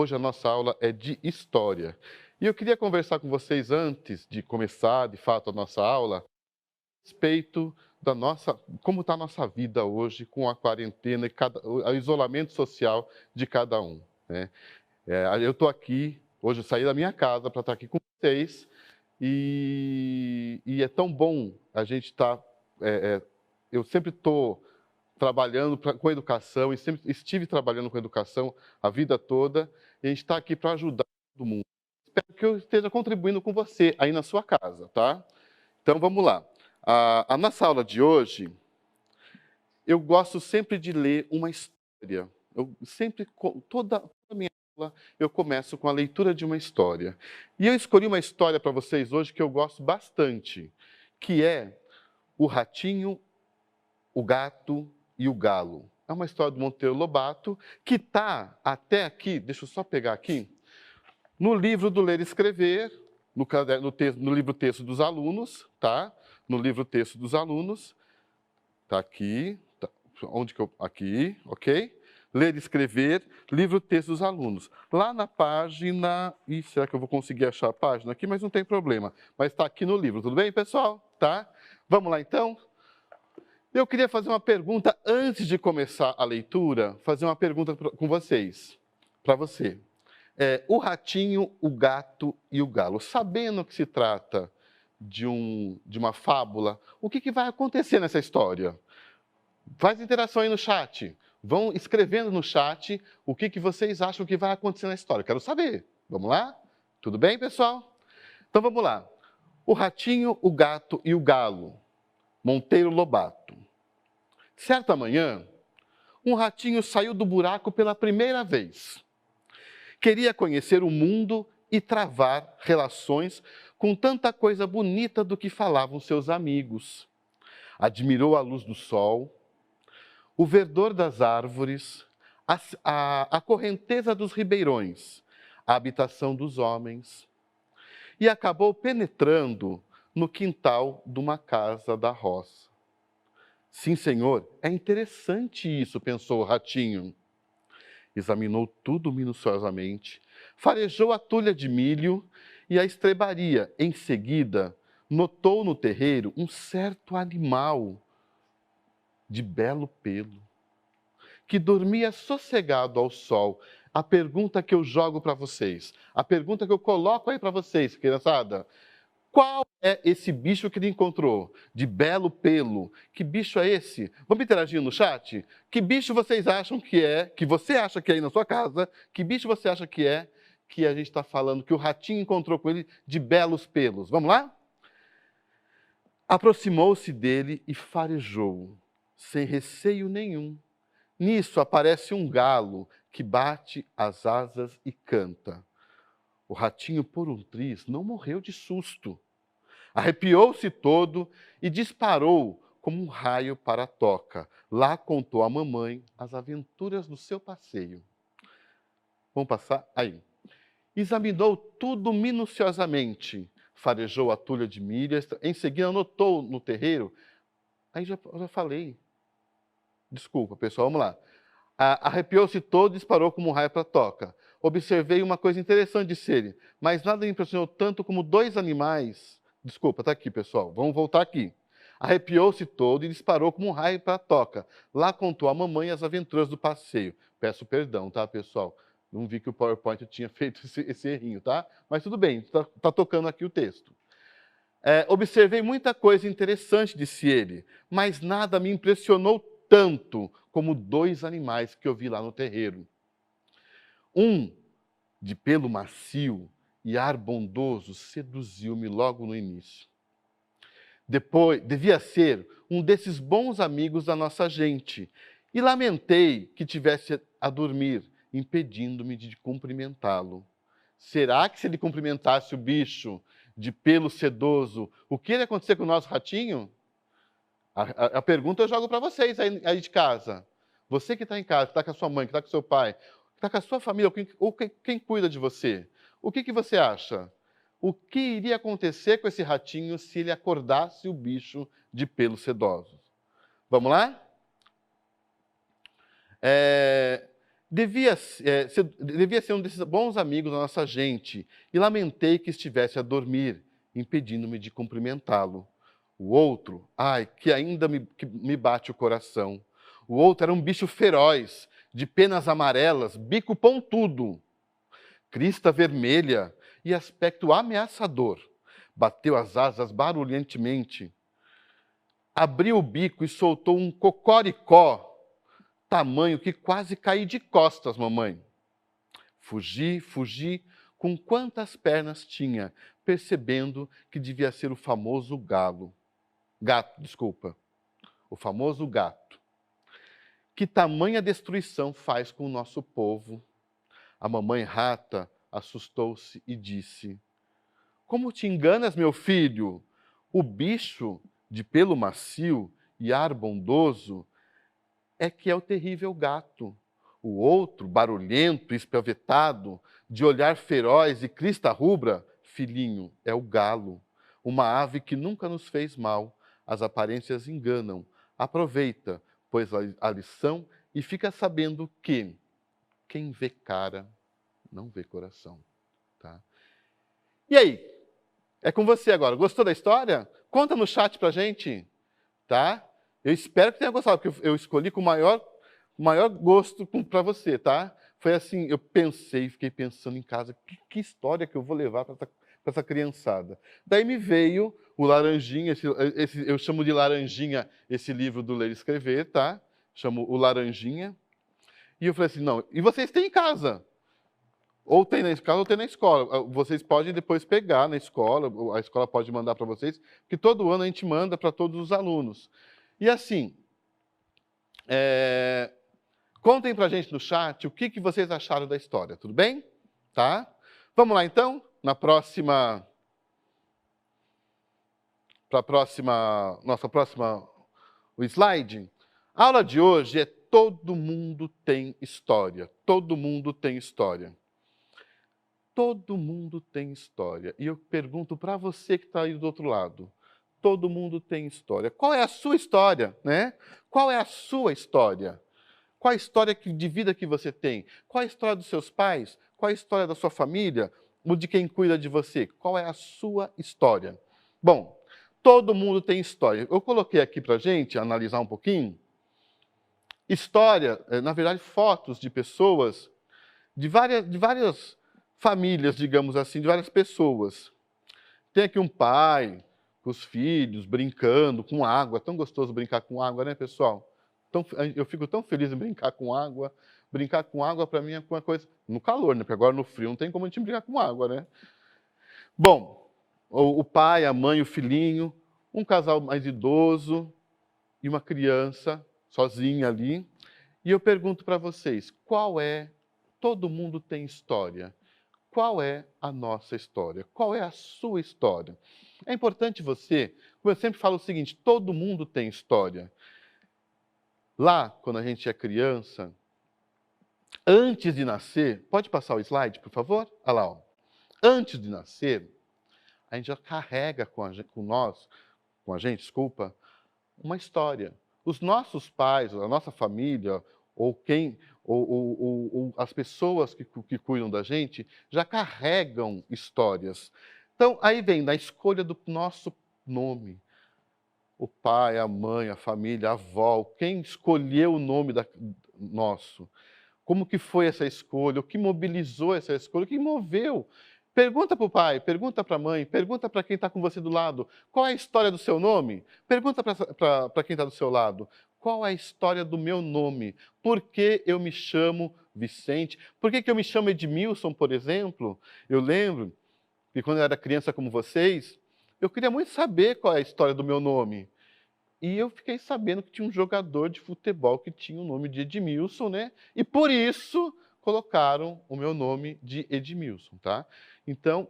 Hoje a nossa aula é de história. E eu queria conversar com vocês antes de começar, de fato, a nossa aula, a respeito da como está a nossa vida hoje com a quarentena e o isolamento social de cada um, né? Eu estou aqui, hoje eu saí da minha casa para estar aqui com vocês e é tão bom a gente estar... eu sempre estou trabalhando com educação e sempre estive trabalhando com educação a vida toda, e a gente está aqui para ajudar todo mundo. Espero que eu esteja contribuindo com você aí na sua casa, tá? Então vamos lá. A nossa aula de hoje, eu gosto sempre de ler uma história. Eu sempre, toda a minha aula, eu começo com a leitura de uma história. E eu escolhi uma história para vocês hoje que eu gosto bastante, que é O Ratinho, o Gato e o Galo. É uma história do Monteiro Lobato, que está até aqui, deixa eu só pegar aqui, no livro do Ler e Escrever, no livro texto dos alunos, tá? No livro texto dos alunos, tá aqui, tá, onde que eu... Aqui, ok? Ler e Escrever, livro texto dos alunos. Lá na página... Ih, será que eu vou conseguir achar a página aqui? Mas não tem problema. Mas está aqui no livro, tudo bem, pessoal? Tá? Vamos lá, então? Eu queria fazer uma pergunta antes de começar a leitura, fazer uma pergunta com vocês, para você. O Ratinho, o Gato e o Galo, sabendo que se trata de uma fábula, o que vai acontecer nessa história? Faz interação aí no chat. Vão escrevendo no chat o que vocês acham que vai acontecer na história. Quero saber. Vamos lá? Tudo bem, pessoal? Então vamos lá. O Ratinho, o Gato e o Galo. Monteiro Lobato. Certa manhã, um ratinho saiu do buraco pela primeira vez. Queria conhecer o mundo e travar relações com tanta coisa bonita do que falavam seus amigos. Admirou a luz do sol, o verdor das árvores, a correnteza dos ribeirões, a habitação dos homens, e acabou penetrando no quintal de uma casa da roça. Sim, senhor, é interessante isso, pensou o ratinho. Examinou tudo minuciosamente, farejou a tulha de milho e a estrebaria. Em seguida, notou no terreiro um certo animal de belo pelo, que dormia sossegado ao sol. A pergunta que eu jogo para vocês, a pergunta que eu coloco aí para vocês, criançada: qual é esse bicho que ele encontrou? De belo pelo. Que bicho é esse? Vamos interagir no chat? Que bicho vocês acham que é, que você acha que é aí na sua casa? Que bicho você acha que é, que a gente está falando, que o ratinho encontrou com ele de belos pelos? Vamos lá? Aproximou-se dele e farejou, sem receio nenhum. Nisso aparece um galo que bate as asas e canta. O ratinho, por um triz, não morreu de susto. Arrepiou-se todo e disparou como um raio para a toca. Lá contou à mamãe as aventuras do seu passeio. Vamos passar? Aí. Examinou tudo minuciosamente. Farejou a tulha de milho. Em seguida, anotou no terreiro. Aí já falei. Desculpa, pessoal, vamos lá. Arrepiou-se todo e disparou como um raio para a toca. Observei uma coisa interessante, disse ele, mas nada me impressionou tanto como dois animais. Desculpa, está aqui, pessoal. Vamos voltar aqui. Arrepiou-se todo e disparou como um raio para a toca. Lá contou à mamãe as aventuras do passeio. Peço perdão, tá, pessoal? Não vi que o PowerPoint tinha feito esse errinho, tá? Mas tudo bem, está tocando aqui o texto. Observei muita coisa interessante, disse ele, mas nada me impressionou tanto como dois animais que eu vi lá no terreiro. Um, de pelo macio e ar bondoso, seduziu-me logo no início. Depois, devia ser um desses bons amigos da nossa gente, e lamentei que tivesse a dormir, impedindo-me de cumprimentá-lo. Será que se ele cumprimentasse o bicho de pelo sedoso, o que ia acontecer com o nosso ratinho? A pergunta eu jogo para vocês aí de casa. Você que está em casa, que está com a sua mãe, que está com o seu pai, que está com a sua família, ou quem cuida de você, o que você acha? O que iria acontecer com esse ratinho se ele acordasse o bicho de pelos sedosos? Vamos lá? devia ser um desses bons amigos da nossa gente, e lamentei que estivesse a dormir, impedindo-me de cumprimentá-lo. O outro, ai, que me bate o coração. O outro era um bicho feroz, de penas amarelas, bico pontudo, crista vermelha e aspecto ameaçador. Bateu as asas barulhentemente, abriu o bico e soltou um cocoricó, tamanho que quase caí de costas, mamãe. Fugi, com quantas pernas tinha, percebendo que devia ser o famoso gato, desculpa, o famoso gato. Que tamanha destruição faz com o nosso povo? A mamãe rata assustou-se e disse: Como te enganas, meu filho? O bicho de pelo macio e ar bondoso é que é o terrível gato. O outro, barulhento, espavetado, de olhar feroz e crista rubra, filhinho, é o galo, uma ave que nunca nos fez mal. As aparências enganam. Aproveita, pois a lição, e fica sabendo que quem vê cara não vê coração. Tá? E aí? É com você agora. Gostou da história? Conta no chat pra gente. Tá? Eu espero que tenha gostado, porque eu escolhi com o maior gosto para você, tá? Foi assim, eu fiquei pensando em casa, que história que eu vou levar para essa criançada. Daí me veio o Laranjinha, eu chamo de Laranjinha esse livro do Ler e Escrever, tá? Chamo o Laranjinha. E eu falei assim, não, e vocês têm em casa? Ou tem na casa ou tem na escola. Vocês podem depois pegar na escola, a escola pode mandar para vocês, porque todo ano a gente manda para todos os alunos. E assim, contem para a gente no chat o que vocês acharam da história, tudo bem? Tá? Vamos lá então, nossa próxima, o slide. A aula de hoje é Todo Mundo Tem História. Todo mundo tem história. Todo mundo tem história. E eu pergunto para você que está aí do outro lado. Todo mundo tem história. Qual é a sua história, né? Qual é a sua história? Qual a história de vida que você tem? Qual a história dos seus pais? Qual a história da sua família? Ou de quem cuida de você? Qual é a sua história? Bom, todo mundo tem história. Eu coloquei aqui para a gente analisar um pouquinho. História, na verdade, fotos de pessoas, de várias famílias, digamos assim, de várias pessoas. Tem aqui um pai com os filhos brincando com água. É tão gostoso brincar com água, né, pessoal? Eu fico tão feliz em brincar com água. Brincar com água, para mim, é uma coisa... No calor, né? Porque agora no frio não tem como a gente brincar com água, né? Bom, o pai, a mãe, o filhinho, um casal mais idoso e uma criança sozinha ali. E eu pergunto para vocês, todo mundo tem história. Qual é a nossa história? Qual é a sua história? É importante você, como eu sempre falo o seguinte, todo mundo tem história. Lá, quando a gente é criança, antes de nascer, pode passar o slide, por favor? Olha lá, ó. Antes de nascer, a gente já carrega com a gente, uma história. Os nossos pais, a nossa família, ou as pessoas que cuidam da gente, já carregam histórias. Então, aí vem da escolha do nosso nome. O pai, a mãe, a família, a avó, quem escolheu o nome nosso. Como que foi essa escolha? O que mobilizou essa escolha? O que moveu? Pergunta para o pai, pergunta para a mãe, pergunta para quem está com você do lado. Qual é a história do seu nome? Pergunta para quem está do seu lado. Qual é a história do meu nome? Por que eu me chamo Vicente? Por que eu me chamo Edmilson, por exemplo? Eu lembro que quando eu era criança como vocês, eu queria muito saber qual é a história do meu nome. E eu fiquei sabendo que tinha um jogador de futebol que tinha o nome de Edmilson, né? E por isso colocaram o meu nome de Edmilson, tá? Então,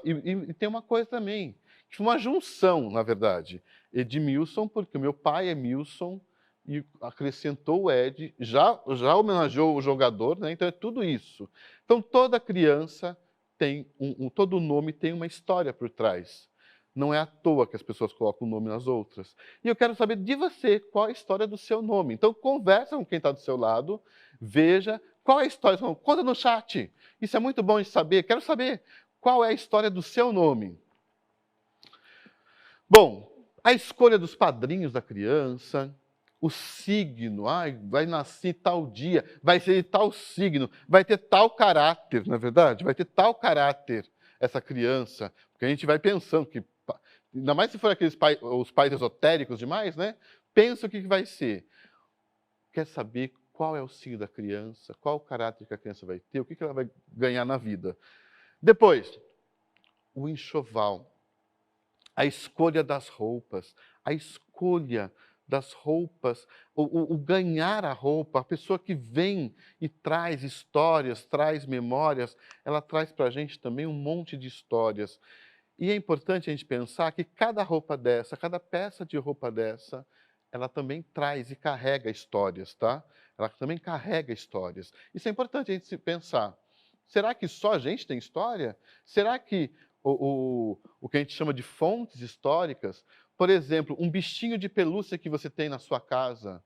e tem uma coisa também, que foi uma junção, na verdade. Edmilson, porque o meu pai é Milson, e acrescentou o Ed, já homenageou o jogador, né? Então é tudo isso. Então toda criança tem todo nome tem uma história por trás. Não é à toa que as pessoas colocam o nome nas outras. E eu quero saber de você, qual é a história do seu nome. Então, conversa com quem está do seu lado, veja qual é a história do seu nome. Conta no chat. Isso é muito bom de saber. Quero saber qual é a história do seu nome. Bom, a escolha dos padrinhos da criança, o signo, vai nascer tal dia, vai ser de tal signo, vai ter tal caráter, não é verdade? Vai ter tal caráter essa criança, porque a gente vai pensando que, ainda mais se for aqueles os pais esotéricos demais, né? Pensa o que vai ser. Quer saber qual é o signo da criança, qual o caráter que a criança vai ter, o que ela vai ganhar na vida. Depois, o enxoval. A escolha das roupas, a escolha das roupas, o ganhar a roupa, a pessoa que vem e traz histórias, traz memórias, ela traz para a gente também um monte de histórias. E é importante a gente pensar que cada roupa dessa, cada peça de roupa dessa, ela também traz e carrega histórias, tá? Ela também carrega histórias. Isso é importante a gente se pensar. Será que só a gente tem história? Será que o que a gente chama de fontes históricas, por exemplo, um bichinho de pelúcia que você tem na sua casa,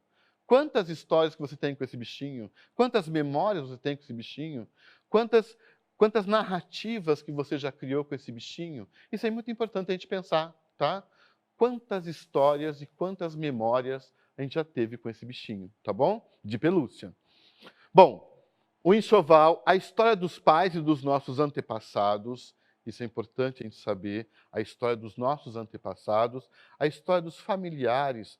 quantas histórias que você tem com esse bichinho? Quantas memórias você tem com esse bichinho? Quantas narrativas que você já criou com esse bichinho? Isso é muito importante a gente pensar, tá? Quantas histórias e quantas memórias a gente já teve com esse bichinho, tá bom? De pelúcia. Bom, o enxoval, a história dos pais e dos nossos antepassados, isso é importante a gente saber, a história dos nossos antepassados, a história dos familiares.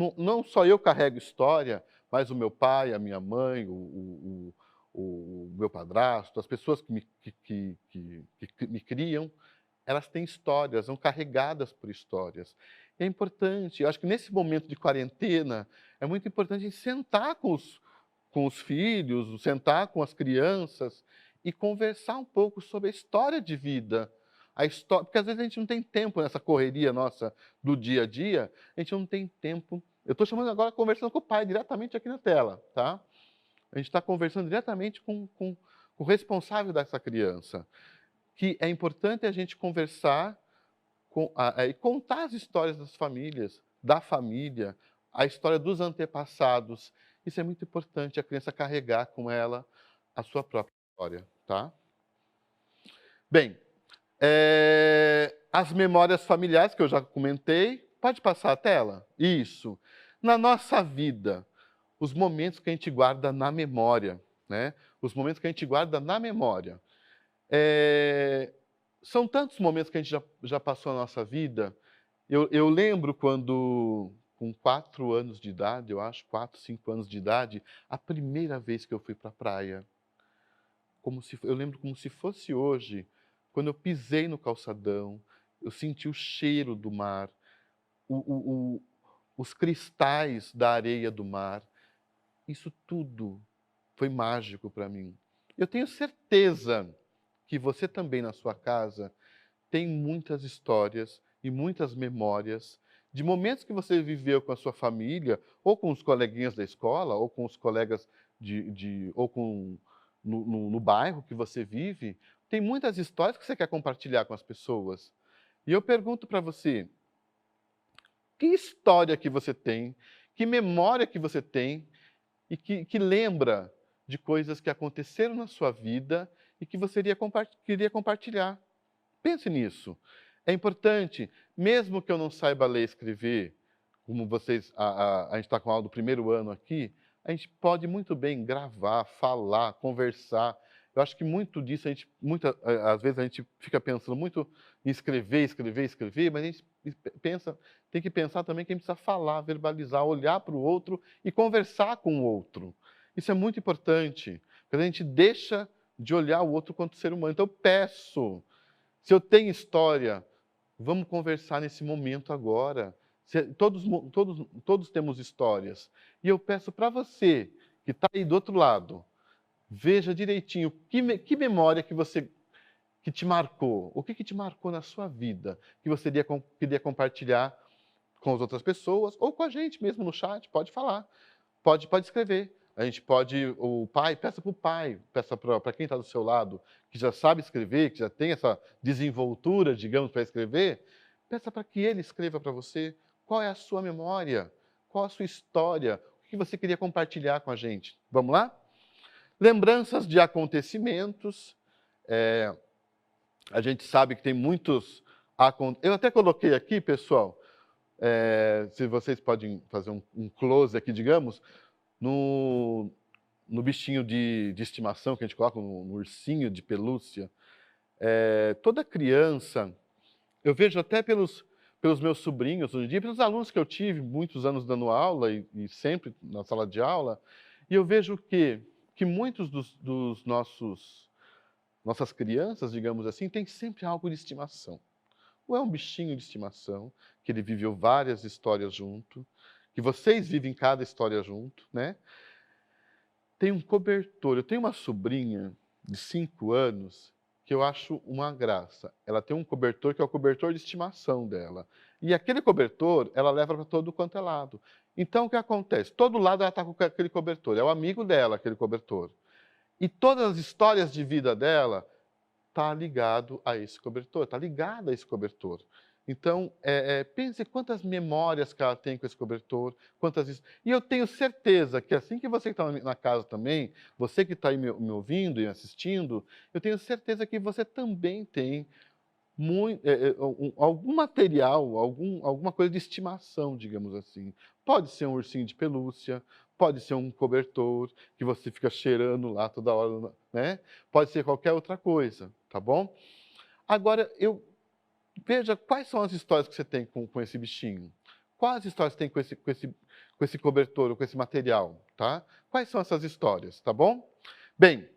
Não só eu carrego história, mas o meu pai, a minha mãe, o meu padrasto, as pessoas que me criam, elas têm histórias, são carregadas por histórias. E é importante, eu acho que nesse momento de quarentena, é muito importante a gente sentar com os filhos, sentar com as crianças e conversar um pouco sobre a história de vida. Porque às vezes a gente não tem tempo nessa correria nossa do dia a dia, a gente não tem tempo. Eu estou chamando agora, conversando com o pai, diretamente aqui na tela, tá? A gente está conversando diretamente com o responsável dessa criança. Que é importante a gente conversar e contar as histórias das famílias, da família, a história dos antepassados. Isso é muito importante, a criança carregar com ela a sua própria história, tá? Bem, as memórias familiares, que eu já comentei. Pode passar a tela? Isso. Na nossa vida, os momentos que a gente guarda na memória, né? Os momentos que a gente guarda na memória. São tantos momentos que a gente já passou na nossa vida. Eu lembro quando, com 4 anos de idade, eu acho, 4, 5 anos de idade, a primeira vez que eu fui para a praia. Eu lembro como se fosse hoje, quando eu pisei no calçadão, eu senti o cheiro do mar, os cristais da areia do mar. Isso tudo foi mágico para mim. Eu tenho certeza que você também, na sua casa, tem muitas histórias e muitas memórias de momentos que você viveu com a sua família, ou com os coleguinhas da escola, ou com os colegas ou no bairro que você vive. Tem muitas histórias que você quer compartilhar com as pessoas. E eu pergunto para você, que história que você tem, que memória que você tem, e que lembra de coisas que aconteceram na sua vida e que você queria compartilhar. Pense nisso. É importante, mesmo que eu não saiba ler e escrever, como vocês, a gente está com a aula do primeiro ano aqui, a gente pode muito bem gravar, falar, conversar. Eu acho que muito disso, às vezes a gente fica pensando muito em escrever, mas a gente tem que pensar também que a gente precisa falar, verbalizar, olhar para o outro e conversar com o outro. Isso é muito importante, porque a gente deixa de olhar o outro quanto ser humano. Então eu peço, se eu tenho história, vamos conversar nesse momento agora. Todos temos histórias. E eu peço para você, que está aí do outro lado, veja direitinho que memória que te marcou. O que te marcou na sua vida, que você queria compartilhar com as outras pessoas, ou com a gente mesmo no chat. Pode falar, pode escrever. A gente pode, o pai, peça para o pai, peça para quem está do seu lado, que já sabe escrever, que já tem essa desenvoltura, digamos, para escrever, peça para que ele escreva para você qual é a sua memória, qual a sua história, o que você queria compartilhar com a gente. Vamos lá? Lembranças de acontecimentos. A gente sabe que tem muitos... Eu até coloquei aqui, pessoal, se vocês podem fazer um close aqui, digamos, no bichinho de estimação que a gente coloca, no ursinho de pelúcia. Toda criança, eu vejo até pelos meus sobrinhos hoje em dia, pelos alunos que eu tive muitos anos dando aula e sempre na sala de aula, e eu vejo que muitos dos nossas crianças, digamos assim, têm sempre algo de estimação. Ou é um bichinho de estimação, que ele viveu várias histórias junto, que vocês vivem cada história junto, né? Tem um cobertor. Eu tenho uma sobrinha de 5 anos que eu acho uma graça. Ela tem um cobertor que é o cobertor de estimação dela. E aquele cobertor, ela leva para todo quanto é lado. Então, o que acontece? Todo lado ela está com aquele cobertor. É o amigo dela, aquele cobertor. E todas as histórias de vida dela está ligado a esse cobertor, está ligada a esse cobertor. Então, pense quantas memórias que ela tem com esse cobertor, E eu tenho certeza que assim que você está na casa também, você que está aí me ouvindo e assistindo, eu tenho certeza que você também tem algum material, alguma coisa de estimação, digamos assim. Pode ser um ursinho de pelúcia, pode ser um cobertor que você fica cheirando lá toda hora, né? Pode ser qualquer outra coisa, tá bom? Agora, veja quais são as histórias que você tem com esse bichinho. Quais histórias você tem com esse cobertor, ou com esse material, tá? Quais são essas histórias, tá bom? Bem,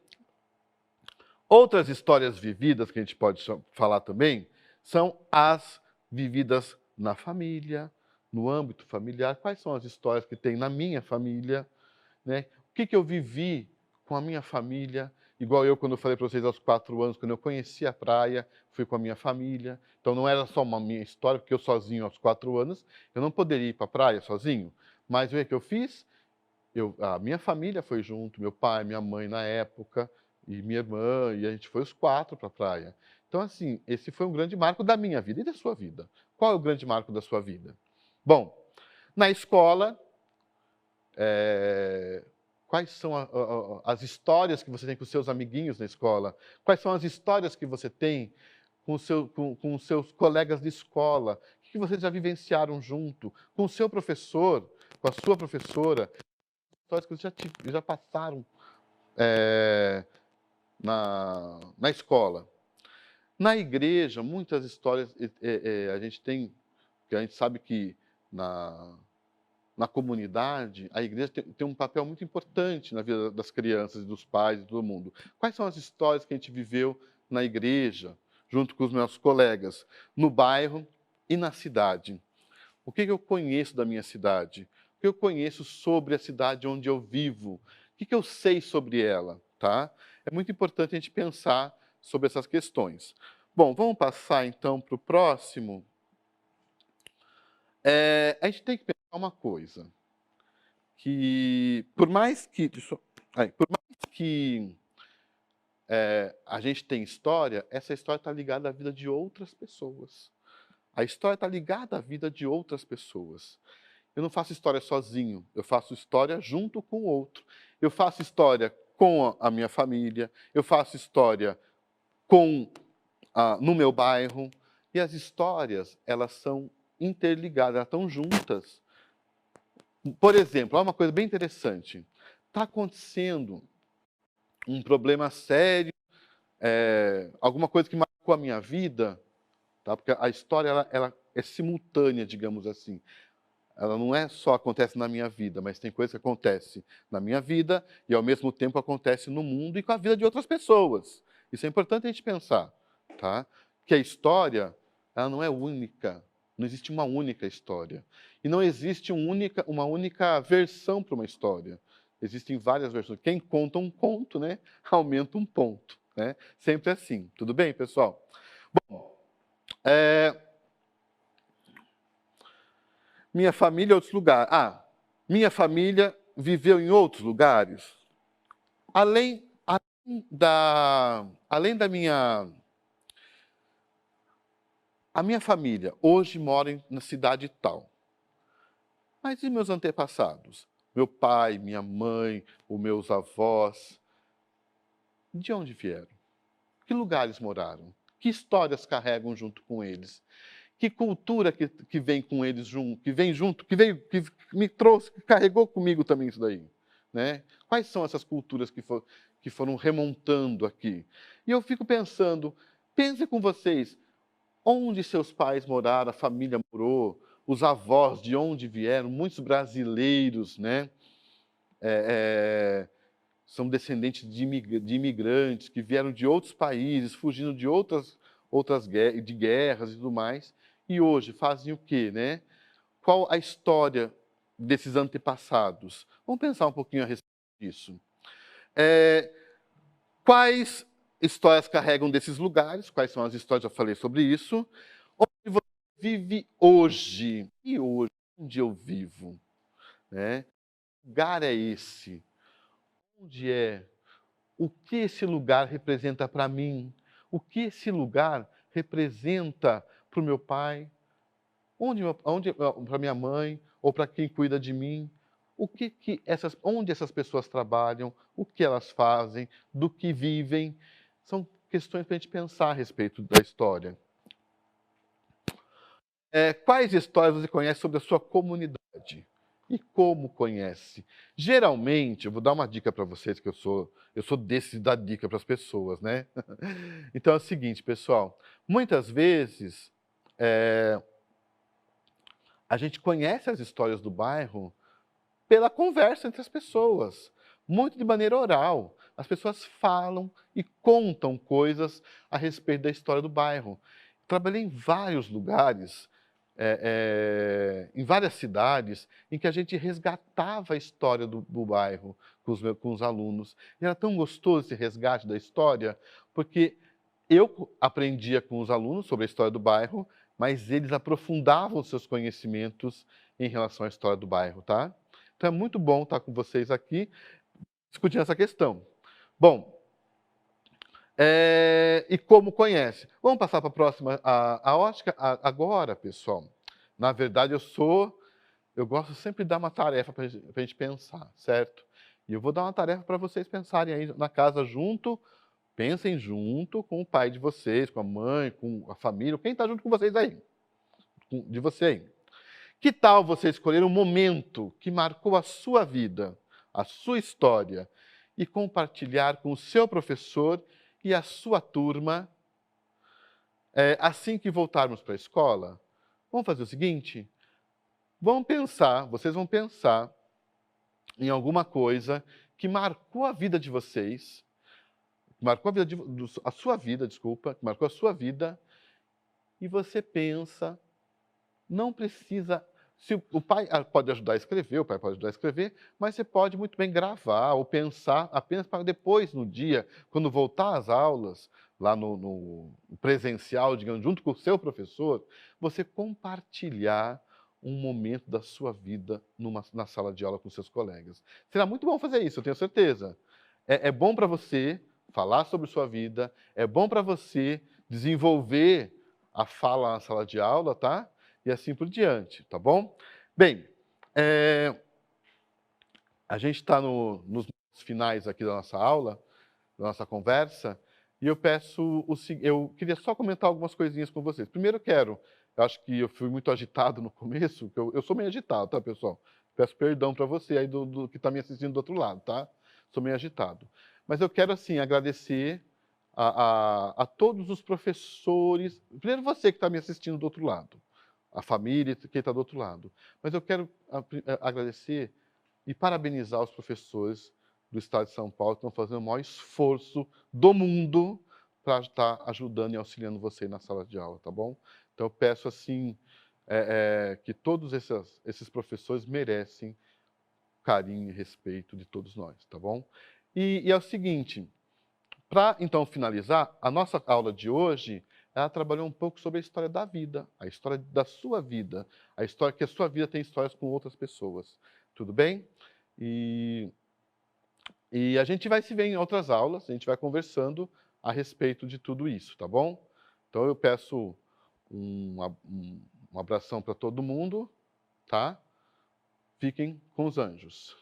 outras histórias vividas que a gente pode falar também são as vividas na família, no âmbito familiar. Quais são as histórias que tem na minha família, né? O que eu vivi com a minha família, igual eu, quando eu falei para vocês aos 4 anos, quando eu conheci a praia, fui com a minha família. Então não era só uma minha história, porque eu sozinho aos 4 anos, eu não poderia ir para a praia sozinho. Mas o que eu fiz? A minha família foi junto, meu pai, minha mãe na época, e minha irmã, e a gente foi os 4 para a praia. Então, assim, esse foi um grande marco da minha vida e da sua vida. Qual é o grande marco da sua vida? Bom, na escola, quais são as histórias que você tem com os seus amiguinhos na escola? Quais são as histórias que você tem com os seus colegas de escola? O que vocês já vivenciaram junto? Com o seu professor, com a sua professora? Histórias que vocês já passaram na escola. Na igreja, muitas histórias a gente tem, que a gente sabe que na comunidade, a igreja tem um papel muito importante na vida das crianças, dos pais e todo mundo. Quais são as histórias que a gente viveu na igreja, junto com os meus colegas, no bairro e na cidade? O que eu conheço da minha cidade? O que eu conheço sobre a cidade onde eu vivo? O que eu sei sobre ela? Tá? É muito importante a gente pensar sobre essas questões. Bom, vamos passar então para o próximo. A gente tem que pensar uma coisa, que por mais que a gente tenha história, essa história está ligada à vida de outras pessoas. A história está ligada à vida de outras pessoas. Eu não faço história sozinho, eu faço história junto com o outro. Eu faço história com a minha família, eu faço história no meu bairro, e as histórias, elas são interligadas, elas estão juntas. Por exemplo, há uma coisa bem interessante. Está acontecendo um problema sério, alguma coisa que marcou a minha vida, tá? Porque a história ela é simultânea, digamos assim. Ela não é só acontece na minha vida, mas tem coisa que acontece na minha vida e, ao mesmo tempo, acontece no mundo e com a vida de outras pessoas. Isso é importante a gente pensar, tá? Que a história, ela não é única. Não existe uma única história. E não existe uma única versão para uma história. Existem várias versões. Quem conta um conto, né, aumenta um ponto, né? Sempre assim. Tudo bem, pessoal? Bom, minha família, outros lugares. Minha família viveu em outros lugares? Além da minha... A minha família hoje mora na cidade tal. Mas e meus antepassados? Meu pai, minha mãe, os meus avós, de onde vieram? Que lugares moraram? Que histórias carregam junto com eles? Que cultura que vem com eles junto, que vem junto, que veio, que me trouxe, que carregou comigo também isso daí, né? Quais são essas culturas que foram remontando aqui? E eu fico pensando, pense com vocês, onde seus pais moraram, a família morou, os avós, de onde vieram, muitos brasileiros, né? São descendentes de imigrantes que vieram de outros países, fugindo de outras de guerras e tudo mais, e hoje fazem o quê, né? Qual a história desses antepassados? Vamos pensar um pouquinho a respeito disso. Quais histórias carregam desses lugares? Quais são as histórias? Já falei sobre isso. Onde você vive hoje? E hoje, onde eu vivo? Né? Que lugar é esse? Onde é? O que esse lugar representa para mim? O que esse lugar representa para o meu pai? Onde para minha mãe? Ou para quem cuida de mim? Onde essas pessoas trabalham? O que elas fazem? Do que vivem? São questões para a gente pensar a respeito da história. Quais histórias você conhece sobre a sua comunidade? E como conhece? Geralmente, eu vou dar uma dica para vocês, que eu sou desse dar dica para as pessoas, né? Então é o seguinte, pessoal, muitas vezes a gente conhece as histórias do bairro pela conversa entre as pessoas, muito de maneira oral. As pessoas falam e contam coisas a respeito da história do bairro. Trabalhei em vários lugares, em várias cidades, em que a gente resgatava a história do bairro com os alunos. E era tão gostoso esse resgate da história, porque eu aprendia com os alunos sobre a história do bairro, mas eles aprofundavam os seus conhecimentos em relação à história do bairro, tá? Então é muito bom estar com vocês aqui discutindo essa questão. Bom, e como conhece? Vamos passar para a próxima, a ótica agora, pessoal. Na verdade, eu gosto sempre de dar uma tarefa para a gente pensar, certo? E eu vou dar uma tarefa para vocês pensarem aí na casa junto, pensem junto com o pai de vocês, com a mãe, com a família, quem está junto com vocês aí, de você aí. Que tal você escolher um momento que marcou a sua vida, a sua história, e compartilhar com o seu professor e a sua turma assim que voltarmos para a escola? Vamos fazer o seguinte? Vocês vão pensar em alguma coisa que marcou a vida de vocês, marcou a sua vida, desculpa, que marcou a sua vida, e você pensa, não precisa... Se o pai pode ajudar a escrever, o pai pode ajudar a escrever, mas você pode muito bem gravar ou pensar apenas para depois, no dia, quando voltar às aulas, lá no presencial, digamos, junto com o seu professor, você compartilhar um momento da sua vida na sala de aula com seus colegas. Será muito bom fazer isso, eu tenho certeza. É bom para você falar sobre sua vida, é bom para você desenvolver a fala na sala de aula, tá? E assim por diante, tá bom? Bem, a gente está nos finais aqui da nossa aula, da nossa conversa, e eu queria só comentar algumas coisinhas com vocês. Primeiro eu acho que eu fui muito agitado no começo, eu sou meio agitado, tá, pessoal? Peço perdão para você aí que está me assistindo do outro lado, tá? Sou meio agitado. Mas eu quero, assim, agradecer a todos os professores, primeiro você que está me assistindo do outro lado, a família, quem está do outro lado. Mas eu quero agradecer e parabenizar os professores do Estado de São Paulo que estão fazendo o maior esforço do mundo para estar ajudando e auxiliando você na sala de aula, tá bom? Então eu peço assim que todos esses professores merecem carinho e respeito de todos nós, tá bom? E é o seguinte, para então finalizar, a nossa aula de hoje ela trabalhou um pouco sobre a história da vida, a história da sua vida, a história que a sua vida tem histórias com outras pessoas. Tudo bem? E a gente vai se ver em outras aulas, a gente vai conversando a respeito de tudo isso, tá bom? Então eu peço um abração para todo mundo, tá? Fiquem com os anjos.